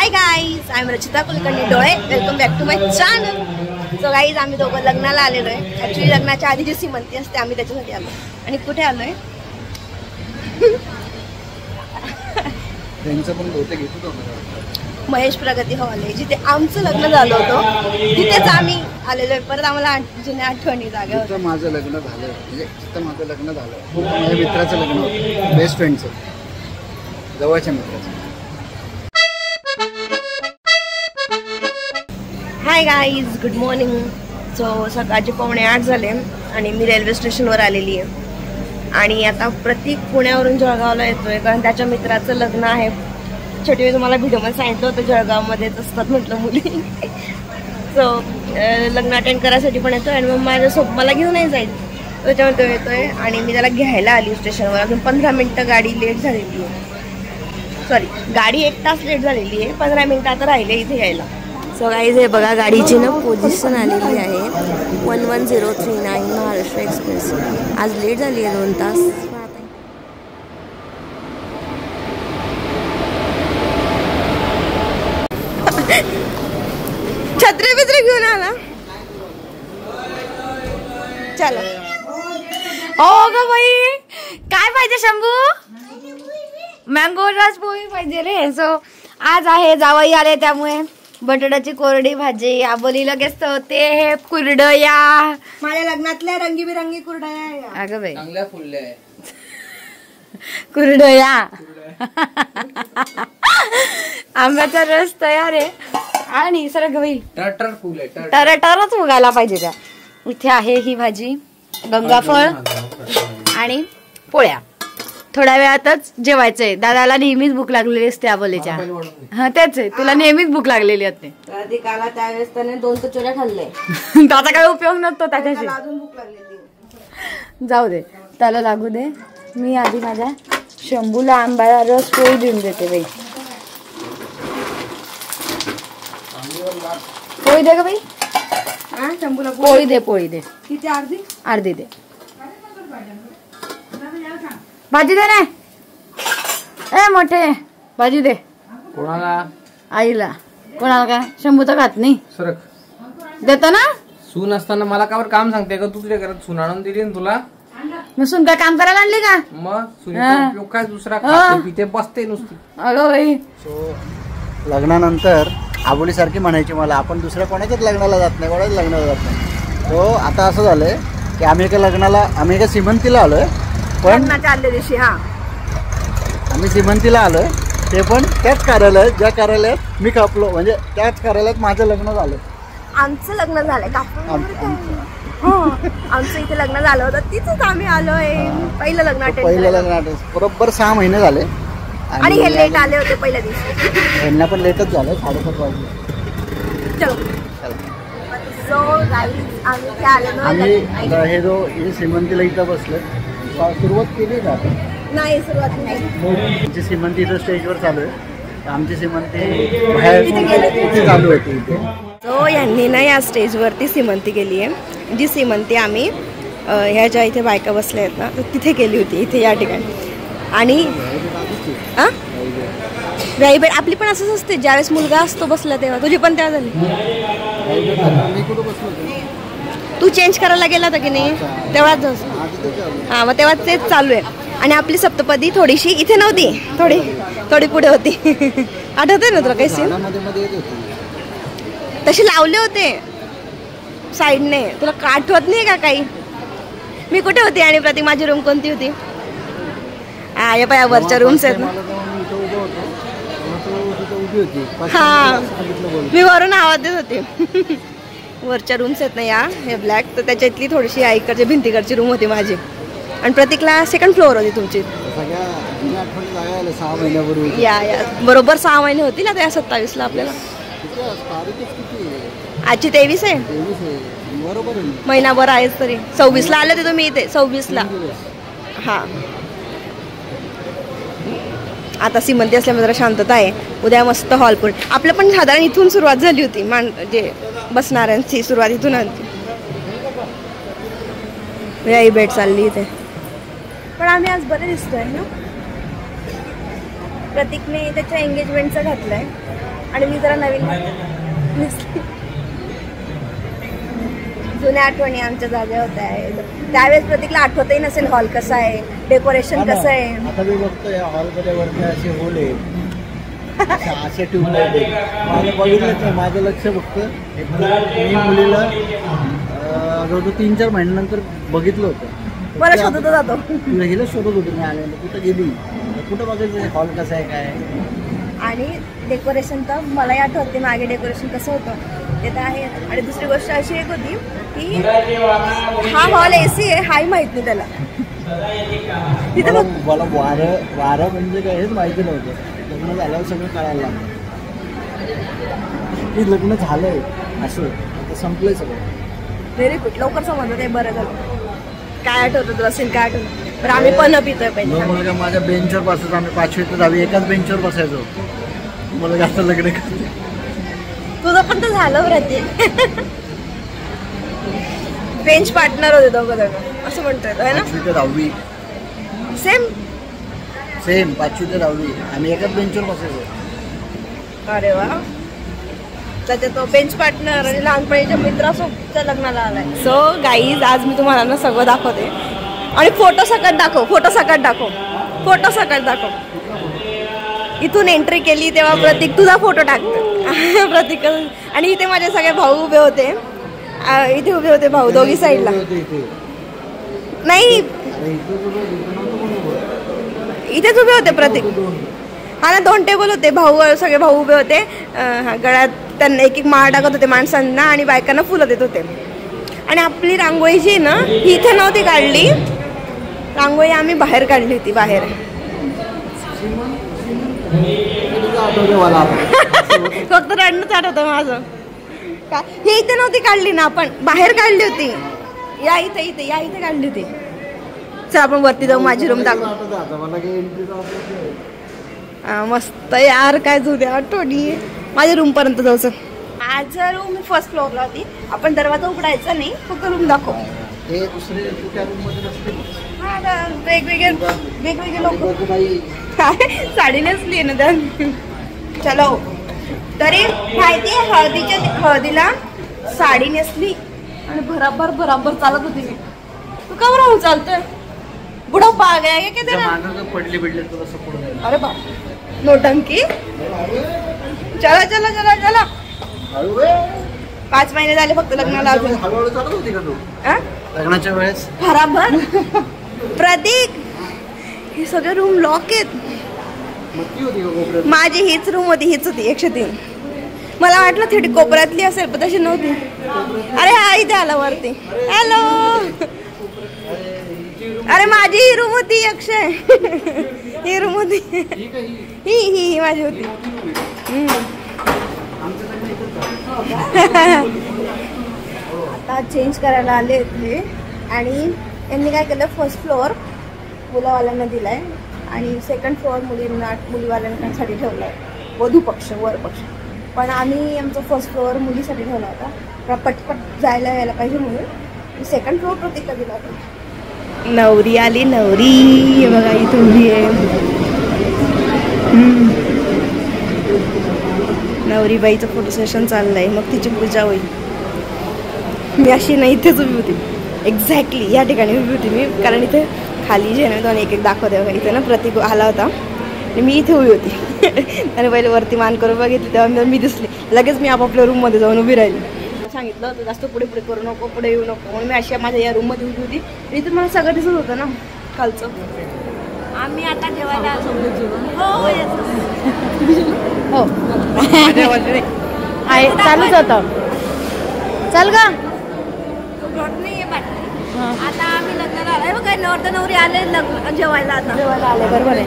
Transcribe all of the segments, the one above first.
High guys, I am Rachita Kulkarni Dole. Welcome back to my channel. So guys, आम्ही दोघं लग्नाला आलेलो आहे. ॲक्च्युली लग्नाच्या आधी जी सीमंती असते आम्ही त्याच्यासाठी आलो. आणि कुठे आलोय? महेश प्रगती हॉल आहे, जिथे आमचं लग्न झालं होतं. तिथेच आम्ही आलेलो आहे. परत आम्हाला जुन्या आठवणी जागा होत्या. माझं लग्न झालं म्हणजे जिथं माझं लग्न झालं माझ्या मित्राचं लग्न होतं, बेस्ट फ्रेंडचं, जवळच्या मित्राचं. Hi guys, good morning. So सकाळचे 7:45 झाले आणि मी रेल्वे स्टेशनवर आलेली आहे. आणि आता प्रतीक पुण्यावरून जळगावला येतोय, कारण त्याच्या मित्राचं लग्न आहे. छोटी मी तुम्हाला व्हिडिओमध्ये सांगितलं होतं जळगावमध्येच असतात म्हटलं मुली. सो लग्न अटेंड करायसाठी पण येतोय आणि मग माझ्यासोबत मला घेऊनही जाईल, त्याच्यावर तो येतोय. आणि मी त्याला घ्यायला आली स्टेशनवर. अजून 15 मिनटं गाडी लेट झालेली आहे. सॉरी, गाडी 1 तास लेट झालेली आहे. 15 मिनटं आता राहिले इथे यायला. सो गाईज, हे बघा गाडीची ना पोझिशन आलेली आहे 11039 महाराष्ट्र एक्सप्रेस. आज लेट झाली आहे 2 तास. छत्री बित्री घेऊन आला. चला. हो ग बाई, काय पाहिजे शंभू? मँगो रसपोळी पाहिजे रे. सो आज आहे, जावई आले त्यामुळे बटाट्याची कोरडी भाजी, आबोली लगेच होते. हे कुरडया, माझ्या लग्नातल्या रंगीबिरंगी कुरडया. अगं बाई, चांगल्या फुलल्या आहे कुरडया. आंब्याचा रस तयार आहे. आणि सर ग बाई, टरटर फुल आहे, टरटरच उगायला पाहिजे त्या. इथे आहे ही भाजी, गंगाफळ आणि पोळ्या. थोड्या वेळातच जेवायचंय. दादाला नेहमीच भूक लागलेली असते आबोलीच्या. हा तेच आहे, तुला नेहमीच भूक लागलेली असते. प्रतीकाला त्यावेळेस त्याने 2 कचोऱ्या खाल्ले. त्याचा काही उपयोग नसतो त्याच्याशी. अजून भूक लागलेली. जाऊ दे, त्याला लागू दे. मी आधी माझ्या शंभूला आंब्याला रस पोळी देऊन देते बाई. पोळी दे ग बाई. शंभूला पोळी दे, पोळी दे. किती? अर्धी दे. भाजी दे ना. ए मोठे, भाजी दे. कोणाला? आईला. कोणाला काय? शंभू तर खात नाही. सरक देतो ना. सून असताना मला कावर काम सांगते का तू? तुझ्या घरात सून आणून दिली ना तुला. नसून काय काम करायला आणली का? मग सुनेचा उपयोग काय दुसरा? खाते पिते बसते नुसती. अगं बाई, सो लग्नानंतर आबोली सारखी म्हणायची मला, आपण दुसऱ्या कोणाच्याच लग्नाला जात नाही, कोणाच्याच लग्नाला जात नाही. तो आता असं झालंय की आम्ही एका श्रीमंतीला आलोय. पण आदल्या दिवशी आम्ही श्रीमंतीला आलोय, ते पण त्याच कार्यालयात ज्या कार्यालयात मी कापलो, म्हणजे त्याच कार्यालयात माझं लग्न झालं. आमचं लग्न झालंय का? आमचं इथे लग्न झालं होतं, तिथेच आम्ही आलोय. पहिलं लग्न बरोबर 6 महिने झाले. आणि हे लेट आले होते पहिल्या दिवशी. यांना पण लेटच झालं, 7:30 वाजले. चलो. सो गाईज, आम्ही हे श्रीमंतीला इथं बसलं. सुरुवात केली का? नाही, सुरुवात नाही. आमची श्रीमंती इथं स्टेजवर चालू आहे. आमची श्रीमंती बाहेर चालू होती इथे. सो यांनी ना या स्टेजवरती श्रीमंती केली आहे. जी श्रीमंती आम्ही ह्या ज्या इथे बायका बसल्या आहेत ना, तिथे केली होती, इथे या ठिकाणी. आणि राईबेट आपली पण असंच असते. ज्यावेळेस मुलगा असतो बसला तेव्हा. तुझी पण तेव्हा झाली. तू चेंज करायला गेला होता की नाही? तेव्हाच. हा, मग तेव्हा तेच चालू आहे. आणि आपली सप्तपदी थोडीशी इथे नव्हती, थोडी पुढे होती. आठवते ना तुला काही सीन? तसे लावले होते साईडने. तुला आठवत नाही का काही? मी कुठे होती आणि प्रतीक माझी रूम कोणती होती? या पाया वरच्या रूम्स आहेत ना. हा, मी वरून आवाज देत होते. वरच्या रूम्स आहेत ना या, हे ब्लॅक, तर त्याच्यातली थोडीशी आईकडच्या भिंतीकडची रूम होती माझी. आणि प्रतीकला 2nd फ्लोअर होती तुमची. या बरोबर 6 महिने होती ना त्या 27ला आपल्याला. आजची 23 आहे. महिनाभर आहेच तरी. 26ला आले होते तुम्ही इथे, 26ला. हा, आता श्रीमंती असल्यामुळे जरा शांतता आहे. उद्या मस्त हॉल पण. आपलं पण साधारण इथून सुरुवात झाली होती. जे बसणाऱ्यांची सुरुवात इथून आली. भेट चालली इथे. पण आम्ही आज बरे दिसतोय ना. प्रतीकने त्याच्या एंगेजमेंटचं घातलंय. आणि मी जरा नवीन जुन्या आठवणी आमच्या जाग्या होत्या. त्यावेळेस प्रतीकला आठवतही नसेल हॉल कसा आहे, डेकोरेशन कसं आहे. आता मी बघतो या हॉलमध्ये वरती असे होल आहे, असे ट्यूबलाईट आहे. मला बघितलंच नाही, माझं लक्ष बघतं. मी मुलीला जवळजवळ 3-4 महिन्यानंतर बघितलं होतं. मला शोधत जातो, तुला हिला शोधत होती मी आले, कुठं गेली, कुठं बघायचं हॉल कसा आहे काय. आणि डेकोरेशन तर मलाही आठवते मागे डेकोरेशन कसं होतं ते तर आहे. आणि दुसरी गोष्ट अशी एक होती की हा हॉल AC आहे हाही माहित नाही त्याला. तिथे मला वारं म्हणजे काय हेच माहिती नव्हतं. लग्न झाल्यावर सगळं कळायला लागलं की लग्न झालंय असं, आता संपलंय सगळं. व्हेरी गुड, लवकर समजलं ते बरं झालं. काय आठवतं तुला सीन, काय आठवतं? तर आम्ही पण पितोय पहिले. मुलगा माझ्या बेंचवर बसायचो, आम्ही 5वी ते 10वी एकाच बेंचवर बसायचो. मला जास्त लग्न करते. तुझं पण तर झालं बरं. बेंच पार्टनर होते दोघं जण असं म्हणतोय ना. 5वी ते 10वी सेम 5वी ते 10वी आम्ही एकाच बेंचवर बसायचो. अरे वा. त्याच्या तो बेंच पार्टनर आणि लहानपणीच्या मित्रासोबतच्या लग्नाला आलाय. सो गाईज आज मी तुम्हाला ना सगळं दाखवते. आणि फोटो सकट दाखव. इथून एंट्री केली तेव्हा प्रतीक तुझा फोटो टाकतो. प्रतीक आणि इथे माझे सगळे भाऊ उभे होते. इथे उभे होते भाऊ दोघी साईडला. नाही इथेच उभे होते प्रतीक. हा ना 2 टेबल होते. सगळे भाऊ उभे होते. गळ्यात त्यांना एक माळ टाकत होते माणसांना आणि बायकांना फुलं देत होते. आणि आपली रांगोळी जी ना ही इथे नव्हती काढली. रांगोळी आम्ही बाहेर काढली होती. बाहेर फक्त रडणंच आठवतं माझं. हे इथे नव्हती काढली ना, आपण बाहेर काढली होती. या इथे काढली होती. चल आपण वरती जाऊ, माझी रूम दाखव. मस्त यार, काय जुन्या आठवणी. माझ्या रूम पर्यंत जाऊ. माझं रूम फर्स्ट फ्लोअरला होती. आपण दरवाजा उघडायचा नाही, फक्त रूम दाखव. वेगवेगळे लोक साडी नेसली ना त्या. चलो तरी माहिती हळदीला साडी नेसली आणि बराबर चालत होती. तू का बरं चालतोय? बुडा पाग आहे की पडली तुला सपोर्ट. अरे बा नोटंकी. चला 5 महिने झाले फक्त लग्नाला. अजून हळूहळू चालत होती का तू लग्नाच्या वेळेस? बराबर. प्रतीक हे सगळे रूम लॉक आहेत. माझी हीच रूम होती, हीच होती 103. मला वाटलं थोडी कोपऱ्यातली असेल पण तशी नव्हती. अरे हा इथे आला वरती. हॅलो. अरे माझी ही रूम होती अक्षय. ही रूम होती. ही माझी होती. आता चेंज करायला आले इथे. आणि यांनी काय केलं, फर्स्ट फ्लोअर मुलावाल्यांना दिलाय आणि सेकंड फ्लोअर मुलीवाल्यांसाठी ठेवलाय. वधू पक्ष वर पक्ष. पण आम्ही आमचा फर्स्ट फ्लोअर मुलीसाठी ठेवला होता, पटपट जायला यायला पाहिजे म्हणून. सेकंड फ्लोअर प्रतीकला दिला होता. नवरी आली, नवरी बघा इथे उभी आहे. नवरीबाईचं फोटो सेशन चाललंय, मग तिची पूजा होईल. मी अशी नाही इथेच उभी होती. एक्झॅक्टली या ठिकाणी उभी होती मी, कारण इथे खाली जे आहे ना एक दाखवते बघा. इथे ना प्रतीक आला होता आणि मी इथे उभी होती. आणि पहिले वरती मान करून बघितली तेव्हा मी दिसली. लगेच मी आपापल्या रूममध्ये जाऊन उभी राहिली. सांगितलं होतं जास्त पुढे करू नको, पुढे येऊ नको म्हणून मी अशी माझ्या या रूममध्ये उभी होती. इथून मला सगळं दिसत होतं ना खालचं. आम्ही आता जेवायला हो आहे चालूच होतं. चल गा आता आम्ही लग्नाला आलोय बघा. नवरदेव नवरी आले लग्न जेवायला. आता जेवायला आले बरोबर आहे.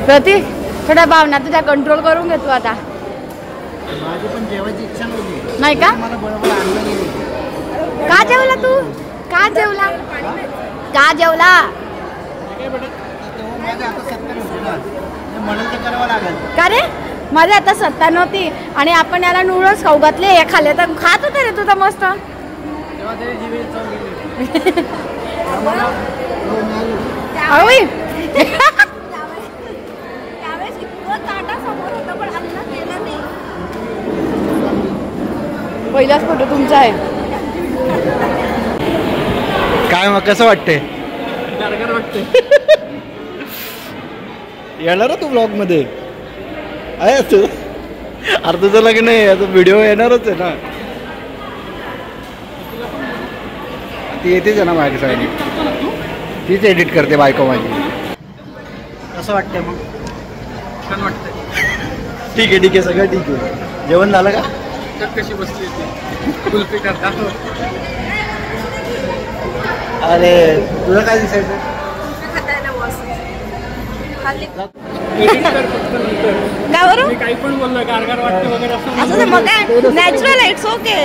प्रतीक थोड्या भावना तुझ्या कंट्रोल करून घेतो आता. माझी पण जेवायची इच्छा नव्हती. नाही का? मला बरोबर आणलं गेली. का जेवला तू? का जेवला? का रे? माझ्या आता सत्ता नव्हती आणि आपण याला नूडल्स खाऊ घातले. हे खाल्ले तर खात होते रे तुझा मस्त. पहिलाच फोटो तुमचा आहे. काय मग कसं वाटतंय? येणार तू ब्लॉग मध्ये आहे तू? अरे तुझं लग्न आहे, आता व्हिडिओ येणारच आहे ना. ती येतेच आहे ना माझ्या साईडने, तीच एडिट करते बायको माझी. कसं वाटतंय मग? छान वाटतंय. ठीक आहे सगळं ठीक आहे. जेवण झालं का? कशी बसली कुल्फी करता. अरे तुला काय दिसायचं? काही पण बोललो गारगार वाटतं वगैरे असं मग काय नॅचरल आहे. It's okay.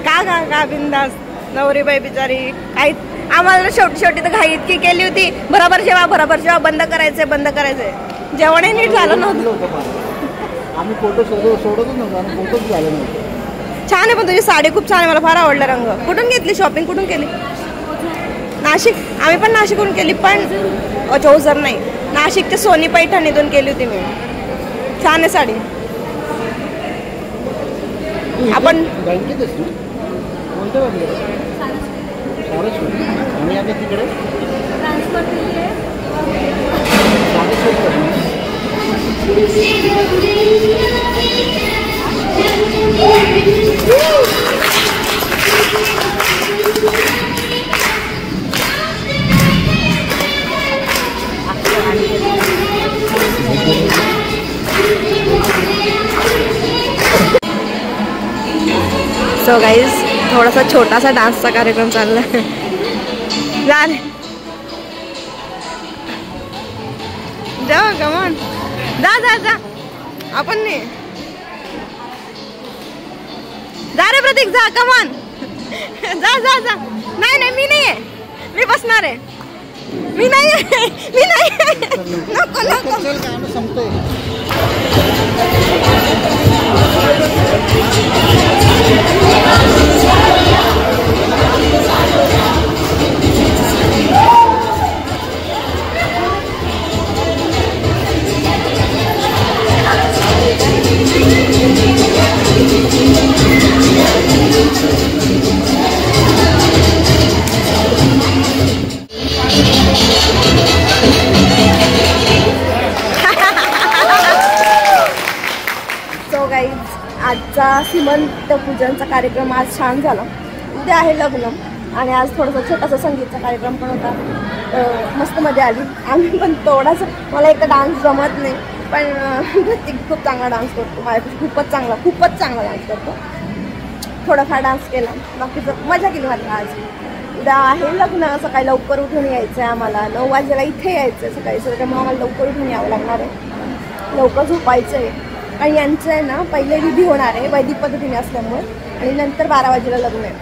का बिंदास. नवरी बाई बिचारी काही आम्हाला शेवटी तर घाई इतकी केली होती. बरोबर जेव्हा बंद करायचंय. जेवणही नीट झालं नव्हतं. आम्ही फोटो सोडतच नव्हतो आणि फोटोच झाले नव्हते. छान आहे पण तुझी साडी खूप छान आहे. मला फार आवडला रंग. कुठून घेतली? शॉपिंग कुठून केली? नाशिक. आम्ही पण नाशिकहून केली पण चौसर नाही, नाशिकच्या सोनी पैठणीतून केली होती मी. छान आहे साडी. आपण बँकेत असतो कोणत्या आणि आता तिकडे सो गाईज थोडासा छोटासा डान्सचा कार्यक्रम चालला आहे. जा कमान जा आपण नाही जा रे प्रतीक जा कमान जा नाही मी नाही आहे. मी बसणार आहे. मी नाही नको आजचा सीमंत पूजनचा कार्यक्रम आज छान झाला. उद्या आहे लग्न आणि आज थोडासा छोटासा संगीतचा कार्यक्रम पण होता. मस्त मजा आली. आम्ही पण थोडासा मला एकदा डान्स जमत नाही पण खूप चांगला डान्स करतो. माझ्यापेक्षा खूपच चांगला डान्स करतो. थोडाफार डान्स केला, बाकीचं मजा केली माझी. आज उद्या आहे लग्न. सकाळी लवकर उठून यायचं आहे आम्हाला. 9 वाजेला इथे यायचं आहे सकाळी. त्यामुळे आम्हाला लवकर उठून यावं लागणार आहे. लवकर झोपायचं आहे आणि यांचं आहे ना पहिले विधी होणार आहे वैदिक पद्धतीने असल्यामुळे आणि नंतर 12 वाजेला लग्न आहे.